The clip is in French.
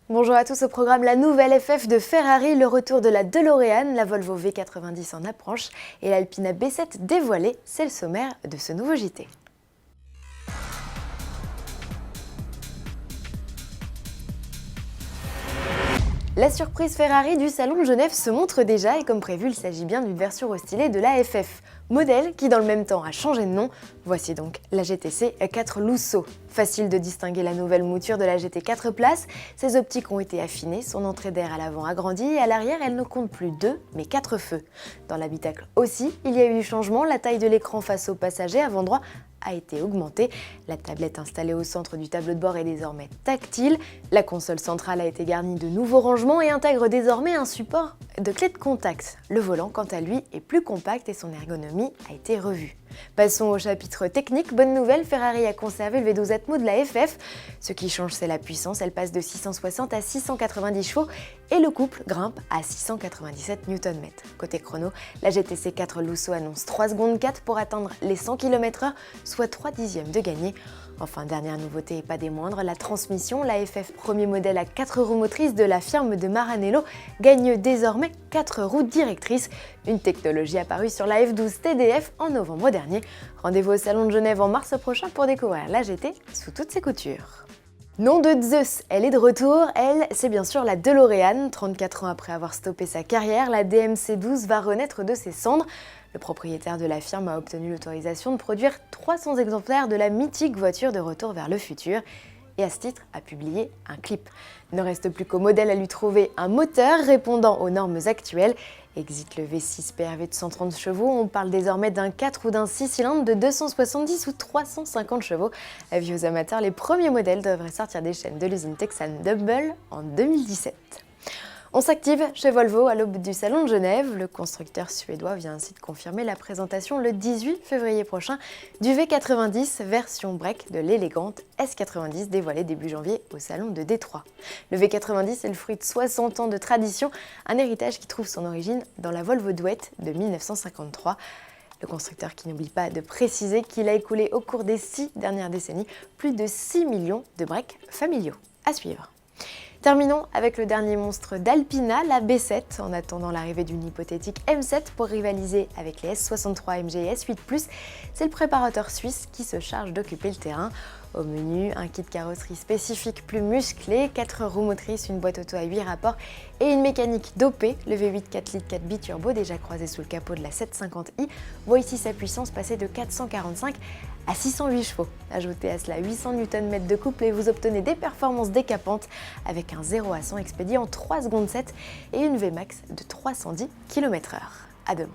Bonjour à tous, au programme la nouvelle FF de Ferrari, le retour de la DeLorean, la Volvo V90 en approche et l'Alpina B7 dévoilée, c'est le sommaire de ce nouveau JT. La surprise Ferrari du salon de Genève se montre déjà et comme prévu, il s'agit bien d'une version restylée de la FF. Modèle qui dans le même temps a changé de nom, voici donc la GTC 4 Lusso. Facile de distinguer la nouvelle mouture de la GT 4 places, ses optiques ont été affinées, son entrée d'air à l'avant agrandie et à l'arrière elle ne compte plus 2 mais 4 feux. Dans l'habitacle aussi, il y a eu du changement, la taille de l'écran face aux passagers avant droit a été augmentée. La tablette installée au centre du tableau de bord est désormais tactile. La console centrale a été garnie de nouveaux rangements et intègre désormais un support de clé de contact. Le volant, quant à lui, est plus compact et son ergonomie a été revue. Passons au chapitre technique. Bonne nouvelle, Ferrari a conservé le V12 Atmo de la FF. Ce qui change, c'est la puissance. Elle passe de 660 à 690 chevaux et le couple grimpe à 697 Nm. Côté chrono, la GTC 4 Lusso annonce 3 secondes 4 pour atteindre les 100 km/h, soit 3 dixièmes de gagné. Enfin, dernière nouveauté et pas des moindres, la transmission. La FF, premier modèle à 4 roues motrices de la firme de Maranello, gagne désormais 4 roues directrices, une technologie apparue sur la F12 TDF en novembre dernier. Rendez-vous au Salon de Genève en mars prochain pour découvrir la GT sous toutes ses coutures. Nom de Zeus, elle est de retour, elle, c'est bien sûr la DeLorean. 34 ans après avoir stoppé sa carrière, la DMC-12 va renaître de ses cendres. Le propriétaire de la firme a obtenu l'autorisation de produire 300 exemplaires de la mythique voiture de retour vers le futur et à ce titre a publié un clip. Il ne reste plus qu'au modèle à lui trouver un moteur répondant aux normes actuelles. Exit le V6 PRV de 130 chevaux, on parle désormais d'un 4 ou d'un 6 cylindres de 270 ou 350 chevaux. Avis aux amateurs, les premiers modèles devraient sortir des chaînes de l'usine texane Double en 2017. On s'active chez Volvo à l'aube du Salon de Genève. Le constructeur suédois vient ainsi de confirmer la présentation le 18 février prochain du V90 version break de l'élégante S90 dévoilée début janvier au Salon de Détroit. Le V90 est le fruit de 60 ans de tradition, un héritage qui trouve son origine dans la Volvo Duette de 1953. Le constructeur qui n'oublie pas de préciser qu'il a écoulé au cours des 6 dernières décennies plus de 6 millions de breaks familiaux. À suivre. Terminons avec le dernier monstre d'Alpina, la B7, en attendant l'arrivée d'une hypothétique M7 pour rivaliser avec les S63 AMG et S8+. C'est le préparateur suisse qui se charge d'occuper le terrain. Au menu, un kit carrosserie spécifique plus musclé, 4 roues motrices, une boîte auto à 8 rapports et une mécanique dopée. Le V8 4 litres 4 biturbo, déjà croisé sous le capot de la 750i, voit ici sa puissance passer de 445 à 608 chevaux. Ajoutez à cela 800 Nm de couple et vous obtenez des performances décapantes avec un 0 à 100 expédié en 3 secondes 7 et une Vmax de 310 km/h. À demain.